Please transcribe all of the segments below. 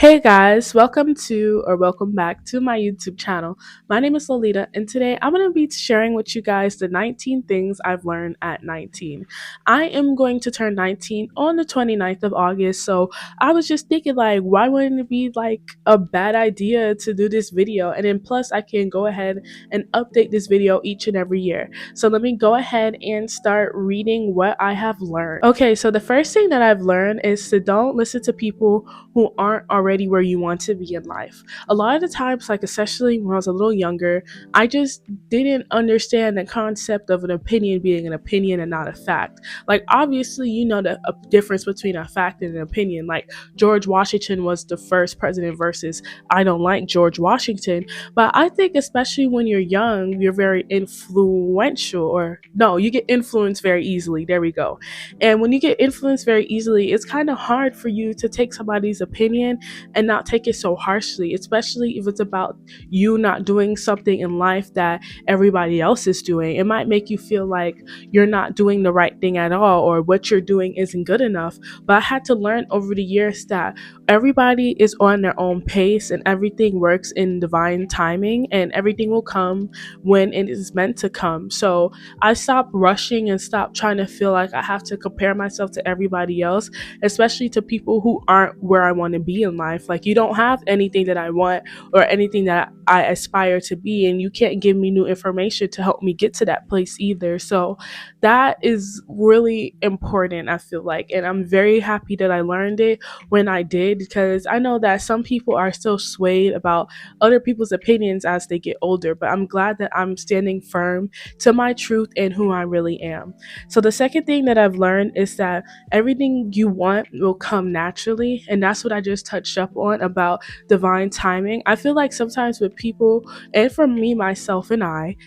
Hey guys, welcome back to my YouTube channel. My name is Lolita, and today I'm going to be sharing with you guys the 19 things I've learned at 19. I am going to turn 19 on the 29th of August, so I was just thinking, like, why wouldn't it be like a bad idea to do this video? And then plus, I can go ahead and update this video each and every year. So let me go ahead and start reading what I have learned. Okay, so the first thing that I've learned is to don't listen to people who aren't already where you want to be in life. A lot of the times, like especially when I was a little younger, I just didn't understand the concept of an opinion being an opinion and not a fact. Like obviously, you know the difference between a fact and an opinion. Like George Washington was the first president versus I don't like George Washington. But I think especially when you're young, you're very influential, or no, you get influenced very easily. There we go. And when you get influenced very easily, it's kind of hard for you to take somebody's opinion and not take it so harshly, especially if it's about you not doing something in life that everybody else is doing. It might make you feel like you're not doing the right thing at all, or what you're doing isn't good enough. But I had to learn over the years that everybody is on their own pace and everything works in divine timing, and everything will come when it is meant to come. So I stopped rushing and stopped trying to feel like I have to compare myself to everybody else, especially to people who aren't where I want to be in life. Like, you don't have anything that I want or anything that I aspire to be, and you can't give me new information to help me get to that place either. So that is really important, I feel like. And I'm very happy that I learned it when I did, because I know that some people are still swayed about other people's opinions as they get older. But I'm glad that I'm standing firm to my truth and who I really am. So the second thing that I've learned is that everything you want will come naturally. And that's what I just touched up on about divine timing. I feel like sometimes with people, and for me, myself, and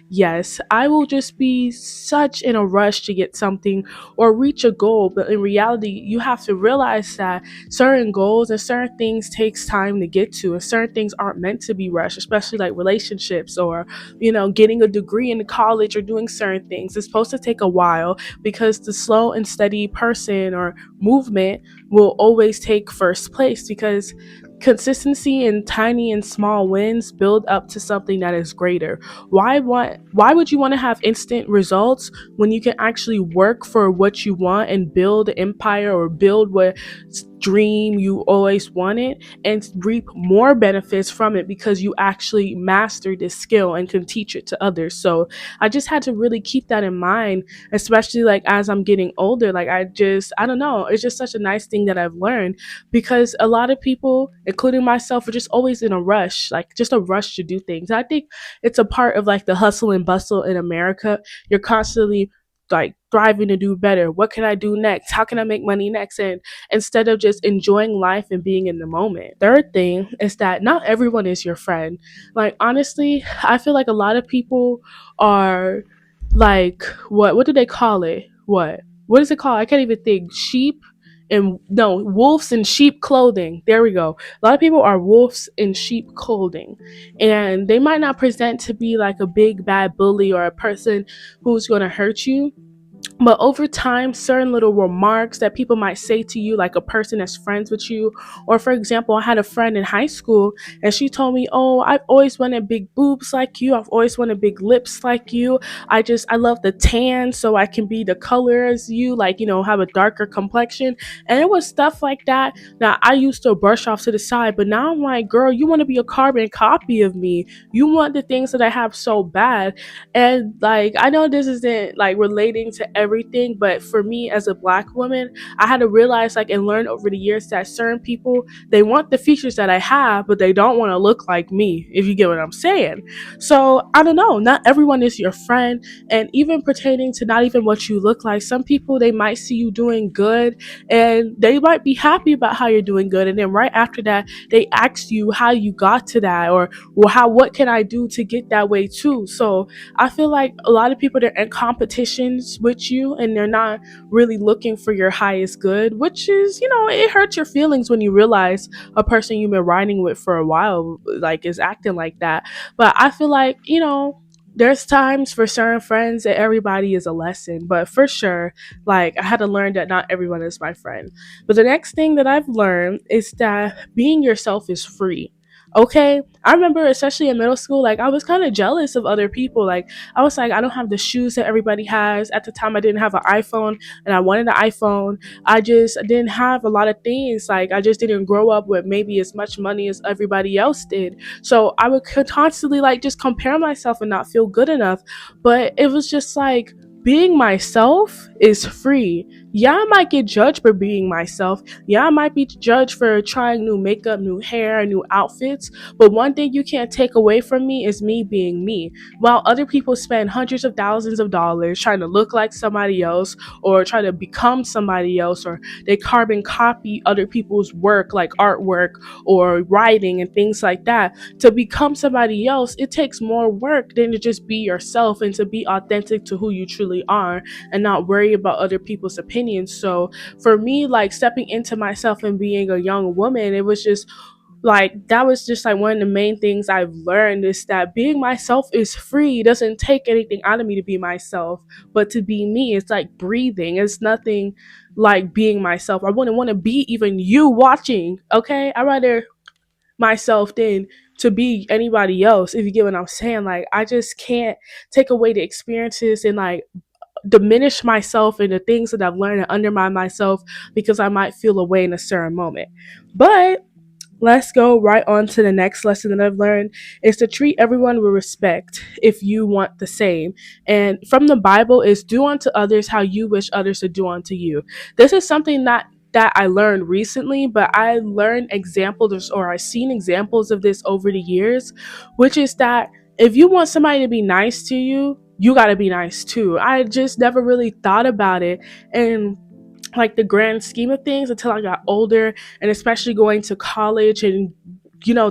yes, I will just be such in a rush to get something or reach a goal. But in reality, you have to realize that certain goals and certain things takes time to get to, and certain things aren't meant to be rushed, especially like relationships or getting a degree in college or doing certain things. It's supposed to take a while, because the slow and steady person or movement will always take first place, because consistency and tiny and small wins build up to something that is greater. Why would you want to have instant results when you can actually work for what you want and build an empire, or build what dream you always wanted, and reap more benefits from it because you actually mastered this skill and can teach it to others? So I just had to really keep that in mind, especially like as I'm getting older. Like I don't know, it's just such a nice thing that I've learned, because a lot of people, including myself, are just always in a rush, like just a rush to do things. I think it's a part of like the hustle and bustle in America. You're constantly like thriving to do better. What can I do next? How can I make money next? And instead of just enjoying life and being in the moment. Third thing is that not everyone is your friend. Like honestly, I feel like a lot of people are like, what do they call it? What is it called? I can't even think. Sheep and no, wolves in sheep clothing. There we go. A lot of people are wolves in sheep clothing, and they might not present to be like a big bad bully or a person who's going to hurt you, but over time, certain little remarks that people might say to you, like a person that's friends with you, or for example, I had a friend in high school and she told me, "Oh, I've always wanted big boobs like you. I've always wanted big lips like you. I love the tan so I can be the color as you, like, have a darker complexion." And it was stuff like that that I used to brush off to the side. But now I'm like, girl, you want to be a carbon copy of me. You want the things that I have so bad. And like, I know this isn't like relating to everything, but for me as a black woman, I had to realize, like, and learn over the years that certain people, they want the features that I have, but they don't want to look like me, if you get what I'm saying. So I don't know, not everyone is your friend. And even pertaining to not even what you look like, some people, they might see you doing good and they might be happy about how you're doing good, and then right after that they ask you how you got to that, or well, what can I do to get that way too. So I feel like a lot of people, they're in competitions with you and they're not really looking for your highest good, which is, it hurts your feelings when you realize a person you've been riding with for a while like is acting like that. But I feel like, there's times for certain friends that everybody is a lesson, but for sure, like I had to learn that not everyone is my friend. But the next thing that I've learned is that being yourself is free. Okay, I remember, especially in middle school, like I was kind of jealous of other people. Like I was like, I don't have the shoes that everybody has. At the time, I didn't have an iPhone, and I wanted an iPhone. I just didn't have a lot of things. Like I just didn't grow up with maybe as much money as everybody else did. So I would constantly like just compare myself and not feel good enough. But it was just like being myself is free. Yeah, I might get judged for being myself. Yeah, I might be judged for trying new makeup, new hair, new outfits. But one thing you can't take away from me is me being me. While other people spend hundreds of thousands of dollars trying to look like somebody else or try to become somebody else, or they carbon copy other people's work like artwork or writing and things like that to become somebody else, it takes more work than to just be yourself and to be authentic to who you truly are and not worry about other people's opinions. So for me, like stepping into myself and being a young woman, it was just like that was just like one of the main things I've learned is that being myself is free. It doesn't take anything out of me to be myself, but to be me, it's like breathing. It's nothing like being myself. I wouldn't want to be even you watching. Okay, I rather myself than to be anybody else, if you get what I'm saying. Like I just can't take away the experiences and like diminish myself and the things that I've learned and undermine myself because I might feel away in a certain moment. But let's go right on to the next lesson that I've learned is to treat everyone with respect if you want the same. And from the Bible is do unto others how you wish others to do unto you. This is something that I learned recently, but I learned examples or I've seen examples of this over the years, which is that if you want somebody to be nice to you, you got to be nice too. I just never really thought about it. And like the grand scheme of things until I got older, and especially going to college and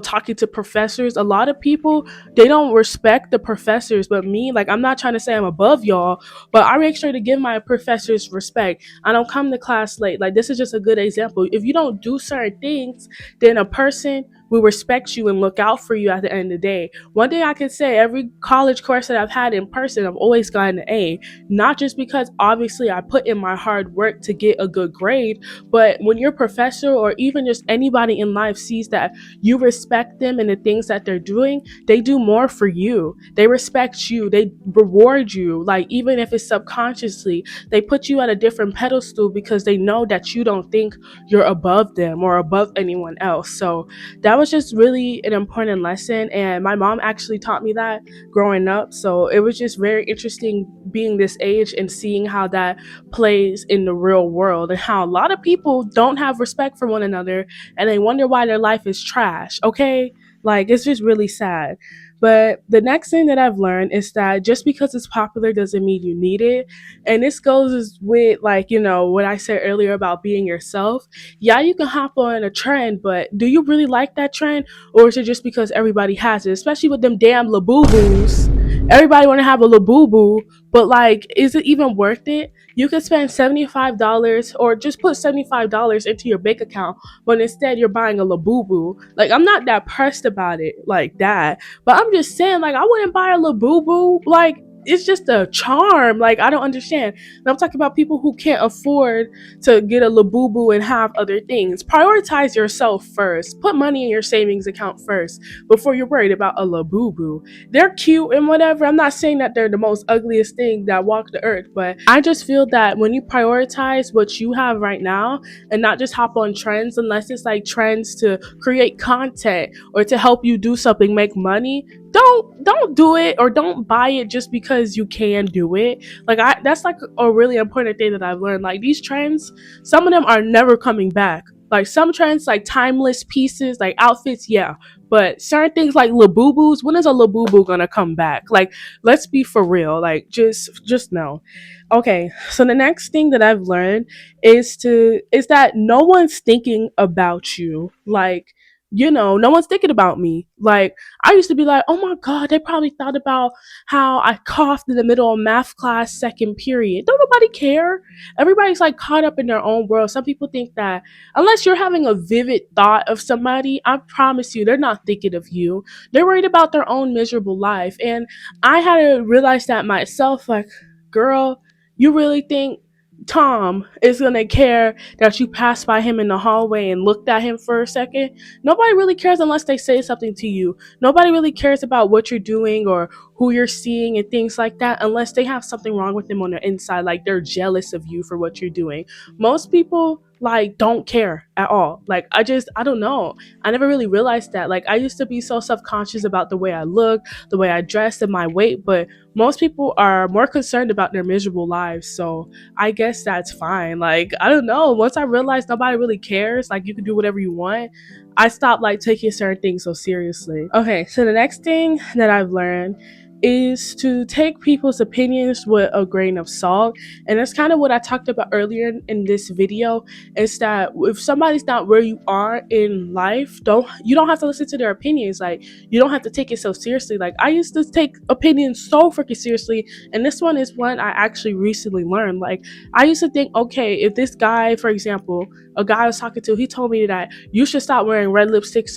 talking to professors. A lot of people, they don't respect the professors, but me, like I'm not trying to say I'm above y'all, but I make sure to give my professors respect. I don't come to class late. Like this is just a good example. If you don't do certain things, then a person will respect you and look out for you at the end of the day. One thing I can say, every college course that I've had in person, I've always gotten an A. Not just because obviously I put in my hard work to get a good grade, but when your professor or even just anybody in life sees that you respect them and the things that they're doing, they do more for you. They respect you, they reward you. Like even if it's subconsciously, they put you at a different pedestal because they know that you don't think you're above them or above anyone else. So that was just really an important lesson, and my mom actually taught me that growing up. So it was just very interesting being this age and seeing how that plays in the real world and how a lot of people don't have respect for one another and they wonder why their life is trash. Okay, like it's just really sad. But the next thing that I've learned is that just because it's popular doesn't mean you need it. And this goes with, like, what I said earlier about being yourself. Yeah, you can hop on a trend, but do you really like that trend? Or is it just because everybody has it? Especially with them damn Labubu's. Everybody want to have a Labubu, but like, is it even worth it? You could spend $75 or just put $75 into your bank account, but instead you're buying a Labubu. Like, I'm not that pressed about it like that, but I'm just saying, like, I wouldn't buy a Labubu. Like, it's just a charm. Like, I don't understand. And I'm talking about people who can't afford to get a Labubu and have other things. Prioritize yourself first. Put money in your savings account first before you're worried about a Labubu. They're cute and whatever. I'm not saying that they're the most ugliest thing that walk the earth, but I just feel that when you prioritize what you have right now and not just hop on trends, unless it's like trends to create content or to help you do something, make money, don't do it or don't buy it just because you can do it. Like that's like a really important thing that I've learned. Like these trends, some of them are never coming back. Like some trends, like timeless pieces, like outfits, yeah. But certain things like Labubus, when is a Labubu gonna come back? Like, let's be for real. Like, just no. Okay, so the next thing that I've learned is that no one's thinking about you. Like no one's thinking about me. Like, I used to be like, oh my God, they probably thought about how I coughed in the middle of math class second period. Don't nobody care. Everybody's like caught up in their own world. Some people think that unless you're having a vivid thought of somebody, I promise you, they're not thinking of you. They're worried about their own miserable life. And I had to realize that myself, like, girl, you really think Tom is gonna care that you passed by him in the hallway and looked at him for a second? Nobody really cares unless they say something to you. Nobody really cares about what you're doing or who you're seeing and things like that unless they have something wrong with them on the inside, like they're jealous of you for what you're doing. Most people like don't care at all. Like, I don't know. I never really realized that. Like, I used to be so self-conscious about the way I look, the way I dress, and my weight, but most people are more concerned about their miserable lives. So I guess that's fine. Like, I don't know. Once I realized nobody really cares, like you can do whatever you want, I stopped like taking certain things so seriously. Okay, so the next thing that I've learned is to take people's opinions with a grain of salt. And that's kind of what I talked about earlier in this video, is that if somebody's not where you are in life, don't have to listen to their opinions. Like, you don't have to take it so seriously. Like, I used to take opinions so freaking seriously, and this one is one I actually recently learned. Like, I used to think, okay, if this guy, for example, a guy I was talking to, he told me that you should stop wearing red lipstick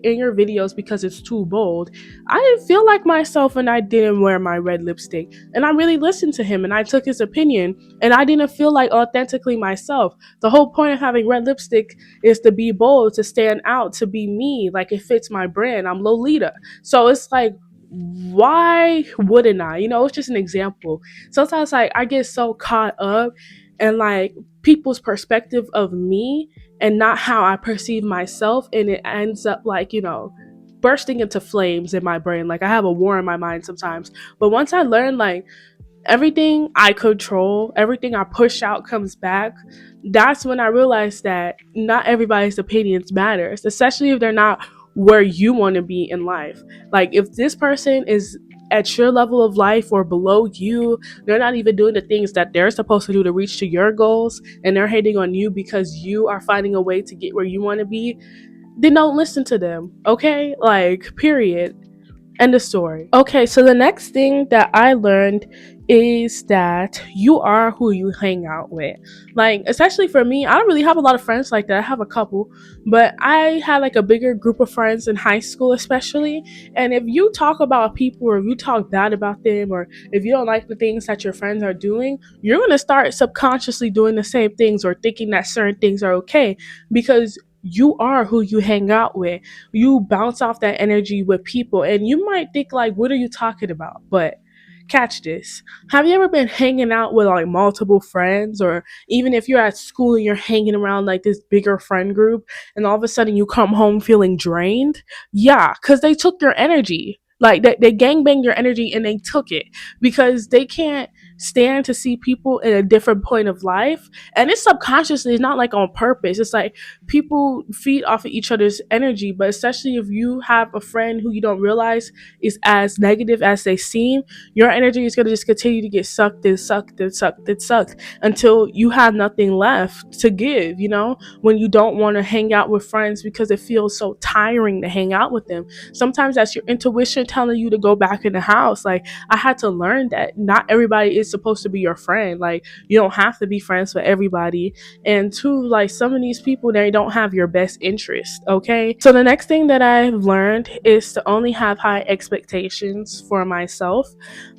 in your videos because it's too bold. I didn't feel like myself and I didn't wear my red lipstick. And I really listened to him and I took his opinion, and I didn't feel like authentically myself. The whole point of having red lipstick is to be bold, to stand out, to be me. Like, it fits my brand. I'm Lolita. So it's like, why wouldn't I? It's just an example. Sometimes, like, I get so caught up in like people's perspective of me and not how I perceive myself, and it ends up like, bursting into flames in my brain. Like, I have a war in my mind sometimes. But once I learn, like, everything I control, everything I push out comes back, that's when I realized that not everybody's opinions matters, especially if they're not where you want to be in life. Like, if this person is at your level of life or below you, they're not even doing the things that they're supposed to do to reach to your goals, and they're hating on you because you are finding a way to get where you want to be, then don't listen to them. Okay? Like, period. End of story. Okay, so the next thing that I learned is that you are who you hang out with. Like, especially for me, I don't really have a lot of friends like that. I have a couple, but I had like a bigger group of friends in high school, especially. And if you talk about people, or if you talk bad about them, or if you don't like the things that your friends are doing, you're going to start subconsciously doing the same things or thinking that certain things are okay, because you are who you hang out with. You bounce off that energy with people, and you might think like, what are you talking about? But catch this. Have you ever been hanging out with like multiple friends, or even if you're at school and you're hanging around like this bigger friend group, and all of a sudden you come home feeling drained? Yeah, because they took your energy. Like, they gangbanged your energy and they took it, because they can't stand to see people in a different point of life. And it's subconsciously, it's not like on purpose. It's like people feed off of each other's energy. But especially if you have a friend who you don't realize is as negative as they seem, your energy is going to just continue to get sucked and sucked and sucked and sucked until you have nothing left to give, when you don't want to hang out with friends because it feels so tiring to hang out with them. Sometimes that's your intuition telling you to go back in the house. Like, I had to learn that not everybody is supposed to be your friend. Like, you don't have to be friends with everybody. And two, like, some of these people, they don't have your best interest. Okay, so the next thing that I've learned is to only have high expectations for myself,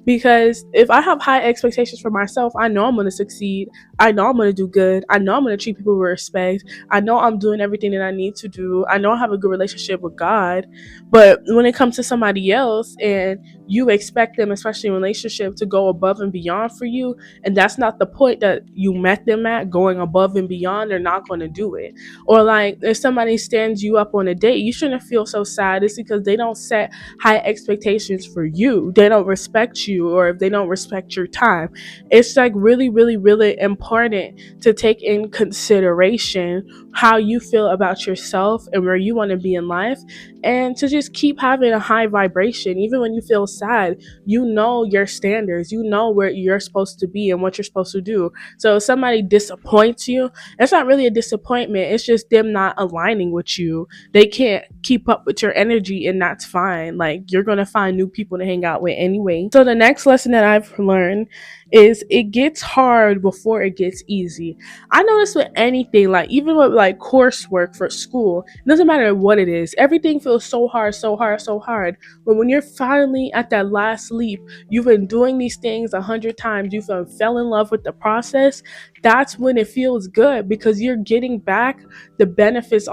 because if I have high expectations for myself, I know I'm going to succeed. I know I'm going to do good. I know I'm going to treat people with respect. I know I'm doing everything that I need to do. I know I have a good relationship with God. But when it comes to somebody else and you expect them, especially in a relationship, to go above and beyond for you, and that's not the point that you met them at, going above and beyond, they're not going to do it. Or like, if somebody stands you up on a date, you shouldn't feel so sad. It's because they don't set high expectations for you. They don't respect you you or if they don't respect your time. It's like really, really, really important to take in consideration how you feel about yourself and where you want to be in life, and to just keep having a high vibration. Even when you feel sad, you know your standards, you know where you're supposed to be and what you're supposed to do. So if somebody disappoints you, it's not really a disappointment, it's just them not aligning with you. They can't keep up with your energy, and that's fine. Like, you're gonna find new people to hang out with anyway. So the next lesson that I've learned is it gets hard before it gets easy. I notice with anything, like even with like coursework for school, it doesn't matter what it is, everything feels so hard, so hard, so hard. But when you're finally at that last leap, you've been doing these things 100 times, you've fell in love with the process, that's when it feels good, because you're getting back the benefits,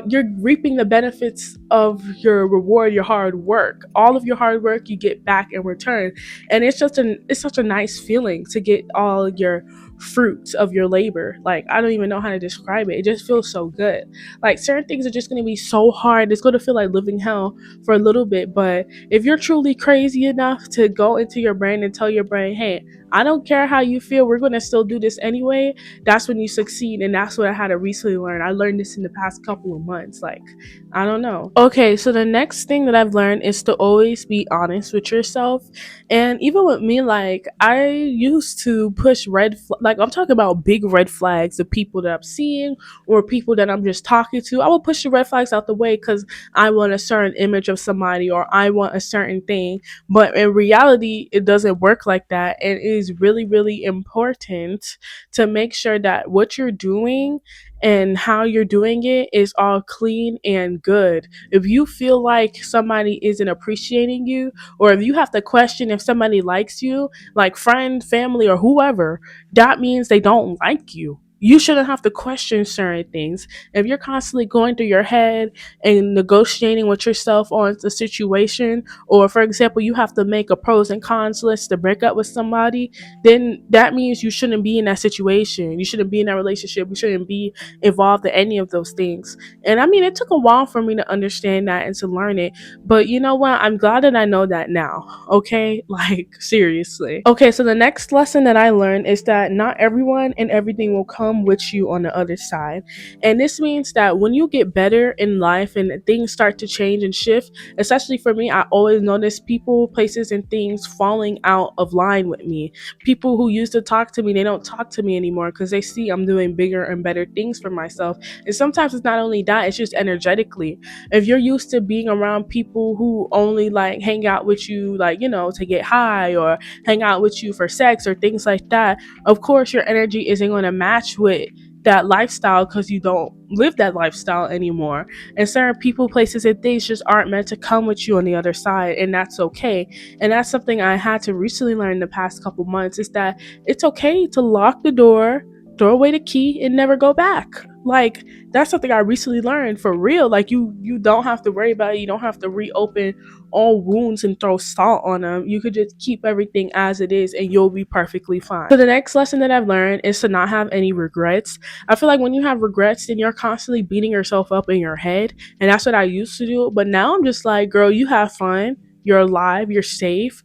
you're reaping the benefits of your reward, your hard work. All of your hard work you get back in return. And it's such a nice feeling to get all your fruits of your labor. Like, I don't even know how to describe it. It just feels so good. Like, certain things are just gonna be so hard. It's gonna feel like living hell for a little bit. But if you're truly crazy enough to go into your brain and tell your brain, hey, I don't care how you feel, we're gonna still do this anyway, that's when you succeed. And that's what I had to recently learn. I learned this in the past couple of months. Like, I don't know. Okay, so the next thing that I've learned is to always be honest with yourself. And even with me, like, I used to push like, I'm talking about big red flags of people that I'm seeing or people that I'm just talking to. I will push the red flags out the way because I want a certain image of somebody or I want a certain thing. But in reality, it doesn't work like that. And it is really, really important to make sure that what you're doing and how you're doing it is all clean and good. If you feel like somebody isn't appreciating you, or if you have to question if somebody likes you, like friend, family, or whoever, that means they don't like you. You shouldn't have to question certain things. If you're constantly going through your head and negotiating with yourself on the situation, or for example, you have to make a pros and cons list to break up with somebody, then that means you shouldn't be in that situation. You shouldn't be in that relationship. You shouldn't be involved in any of those things. And I mean, it took a while for me to understand that and to learn it. But you know what? I'm glad that I know that now. Okay? Like, seriously. Okay, so the next lesson that I learned is that not everyone and everything will come with you on the other side. And this means that when you get better in life and things start to change and shift, especially for me, I always notice people, places, and things falling out of line with me. People who used to talk to me, they don't talk to me anymore because they see I'm doing bigger and better things for myself. And sometimes it's not only that, it's just energetically. If you're used to being around people who only like hang out with you, like, you know, to get high or hang out with you for sex or things like that, of course your energy isn't going to match with that lifestyle because you don't live that lifestyle anymore. And certain people, places, and things just aren't meant to come with you on the other side, and that's okay. And that's something I had to recently learn in the past couple months, is that it's okay to lock the door, throw away the key, and never go back. Like, that's something I recently learned for real. Like, you don't have to worry about it. You don't have to reopen all wounds and throw salt on them. You could just keep everything as it is and you'll be perfectly fine. So the next lesson that I've learned is to not have any regrets. I feel like when you have regrets, then you're constantly beating yourself up in your head. And that's what I used to do. But now I'm just like, girl, you have fun. You're alive. You're safe.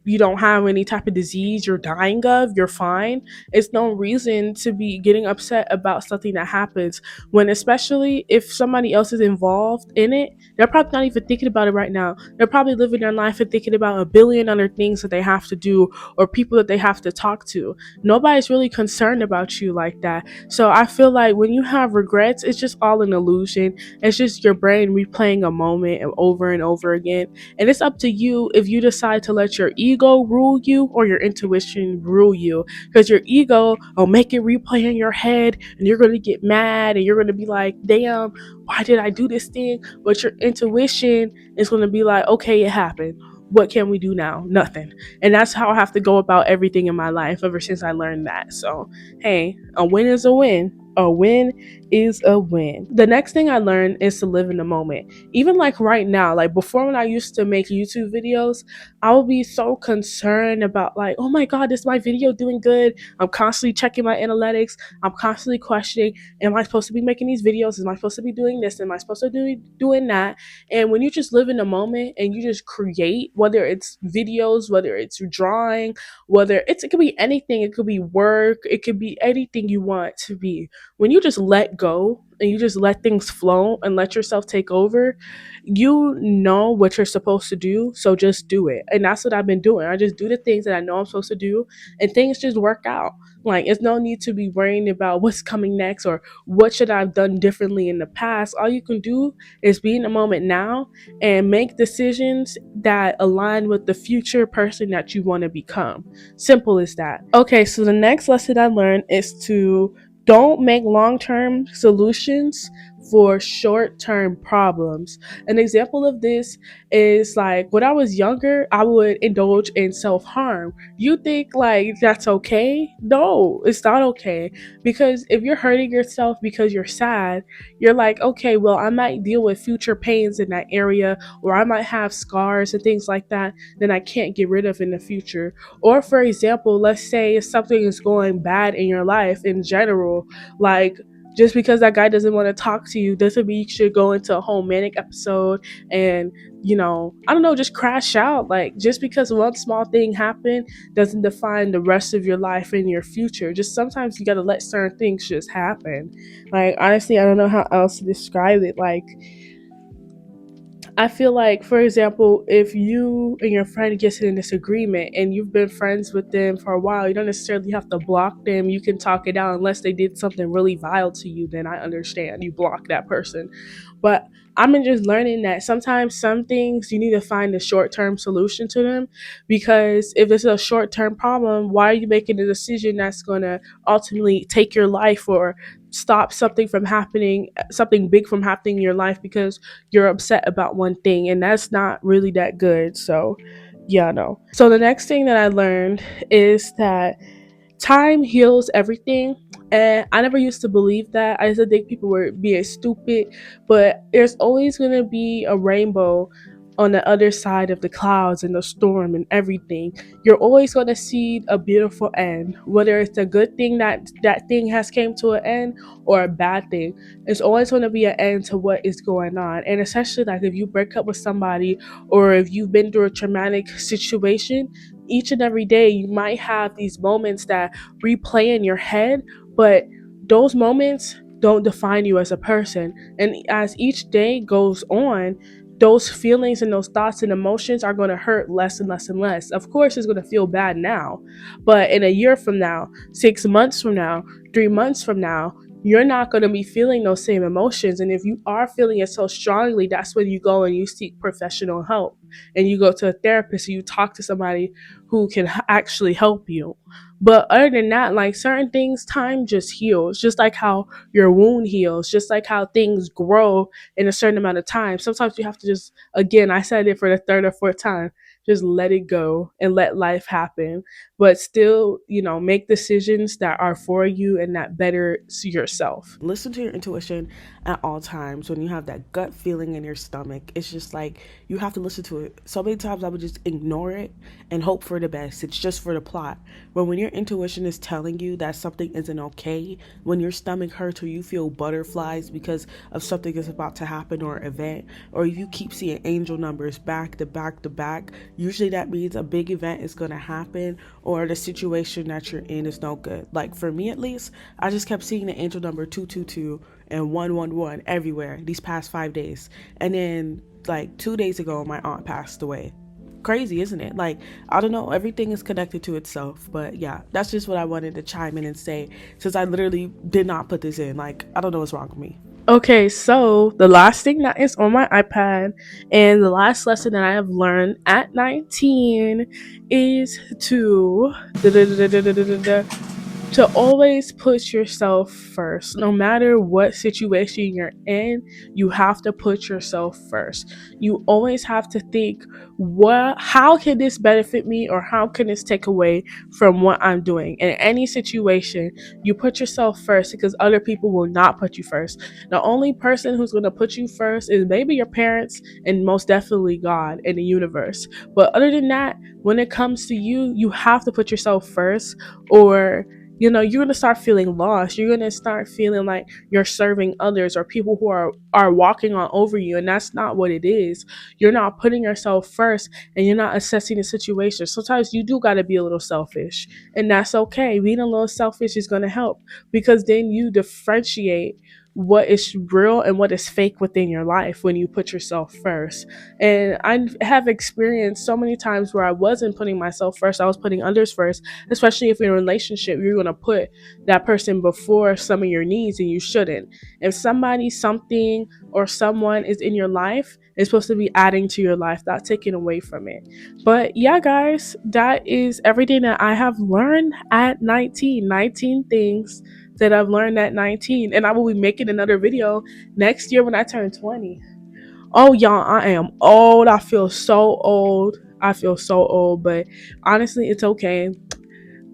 You don't have any type of disease you're dying of. You're fine. It's no reason to be getting upset about something that happens, when, especially if somebody else is involved in it, they're probably not even thinking about it right now. They're probably living their life and thinking about a billion other things that they have to do or people that they have to talk to. Nobody's really concerned about you like that. So I feel like when you have regrets, it's just all an illusion. It's just your brain replaying a moment over and over again. And it's up to you if you decide to let your ego rule you or your intuition rule you. Because your ego will make it replay in your head and you're going to get mad and you're going to be like, damn, why did I do this thing? But your intuition is going to be like, okay, it happened. What can we do now? Nothing. And that's how I have to go about everything in my life ever since I learned that. So, hey, a win is a win. A win is a win. The next thing I learned is to live in the moment. Even like right now, like before when I used to make YouTube videos, I would be so concerned about like, oh my God, is my video doing good? I'm constantly checking my analytics. I'm constantly questioning, am I supposed to be making these videos? Am I supposed to be doing this? Am I supposed to be doing that? And when you just live in the moment and you just create, whether it's videos, whether it's drawing, whether it could be anything, it could be work, it could be anything you want it to be. When you just let go and you just let things flow and let yourself take over, you know what you're supposed to do, so just do it. And that's what I've been doing. I just do the things that I know I'm supposed to do, and things just work out. Like, it's no need to be worrying about what's coming next or what should I've done differently in the past. All you can do is be in the moment now and make decisions that align with the future person that you want to become. Simple as that. Okay, so the next lesson I learned is to don't make long term solutions for short term problems. An example of this is like when I was younger, I would indulge in self harm. You think like that's okay? No, it's not okay. Because if you're hurting yourself because you're sad, you're like, okay, well, I might deal with future pains in that area, or I might have scars and things like that that I can't get rid of in the future. Or, for example, let's say if something is going bad in your life in general, like just because that guy doesn't want to talk to you doesn't mean you should go into a whole manic episode and, I don't know, just crash out. Like, just because one small thing happened doesn't define the rest of your life and your future. Just sometimes you got to let certain things just happen. Like, honestly, I don't know how else to describe it. Like, I feel like, for example, if you and your friend gets in a disagreement and you've been friends with them for a while, you don't necessarily have to block them. You can talk it out unless they did something really vile to you. Then I understand you block that person. But I'm just learning that sometimes some things you need to find a short term solution to them, because if it's a short term problem, why are you making a decision that's going to ultimately take your life or stop something from happening, something big from happening in your life because you're upset about one thing, and that's not really that good. So yeah, no. So the next thing that I learned is that time heals everything. And I never used to believe that. I used to think people were being stupid, but there's always going to be a rainbow on the other side of the clouds and the storm and everything. You're always going to see a beautiful end, whether it's a good thing that that thing has came to an end, or a bad thing. It's always going to be an end to what is going on. And especially like if you break up with somebody, or if you've been through a traumatic situation, each and every day you might have these moments that replay in your head, but those moments don't define you as a person. And as each day goes on, those feelings and those thoughts and emotions are going to hurt less and less and less. Of course, it's going to feel bad now, but in a year from now, 6 months from now, 3 months from now, you're not going to be feeling those same emotions. And if you are feeling it so strongly, that's when you go and you seek professional help, and you go to a therapist and you talk to somebody who can actually help you. But other than that, like certain things, time just heals, just like how your wound heals, just like how things grow in a certain amount of time. Sometimes you have to just, again, I said it for the third or fourth time, just let it go and let life happen, but still, make decisions that are for you and that better yourself. Listen to your intuition at all times. When you have that gut feeling in your stomach, it's just like you have to listen to it. So many times I would just ignore it and hope for the best. It's just for the plot. But when your intuition is telling you that something isn't okay, when your stomach hurts or you feel butterflies because of something is about to happen or event, or you keep seeing angel numbers back to back to back, usually that means a big event is going to happen, or the situation that you're in is no good. Like for me at least, I just kept seeing the angel number 222 and 111 everywhere these past 5 days. And then like 2 days ago, my aunt passed away. Crazy, isn't it? Like, I don't know, everything is connected to itself. But yeah, that's just what I wanted to chime in and say, since I literally did not put this in. Like, I don't know what's wrong with me. Okay, so the last thing that is on my iPad and the last lesson that I have learned at 19 is to to always put yourself first. No matter what situation you're in, you have to put yourself first. You always have to think, how can this benefit me, or how can this take away from what I'm doing? In any situation, you put yourself first, because other people will not put you first. The only person who's going to put you first is maybe your parents, and most definitely God and the universe. But other than that, when it comes to you, you have to put yourself first, or you're going to start feeling lost. You're going to start feeling like you're serving others, or people who are walking on over you, and that's not what it is. You're not putting yourself first, and you're not assessing the situation. Sometimes you do got to be a little selfish, and that's okay. Being a little selfish is going to help, because then you differentiate what is real and what is fake within your life when you put yourself first. And I have experienced so many times where I wasn't putting myself first, I was putting others first. Especially if you're in a relationship, you're going to put that person before some of your needs, and you shouldn't. If somebody, something, or someone is in your life, it's supposed to be adding to your life, not taking away from it. But yeah, guys, that is everything that I have learned at 19. 19 things that I've learned at 19. And I will be making another video next year when I turn 20. Oh, y'all, I am old. I feel so old. I feel so old, but honestly, it's okay.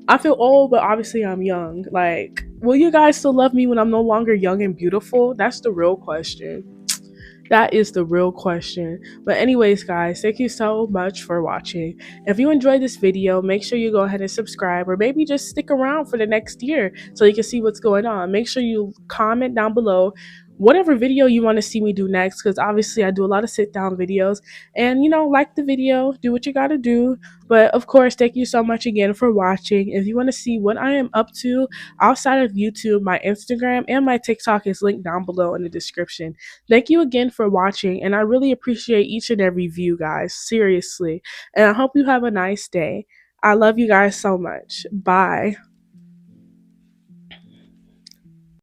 I feel old, but obviously I'm young. Like, will you guys still love me when I'm no longer young and beautiful? That's the real question. That is the real question. But anyways, guys, thank you so much for watching. If you enjoyed this video, make sure you go ahead and subscribe, or maybe just stick around for the next year so you can see what's going on. Make sure you comment down below whatever video you want to see me do next, because obviously I do a lot of sit down videos. And like the video, do what you gotta do. But of course, thank you so much again for watching. If you want to see what I am up to outside of YouTube, my Instagram and my TikTok is linked down below in the description. Thank you again for watching, and I really appreciate each and every view, guys. Seriously. And I hope you have a nice day. I love you guys so much. Bye.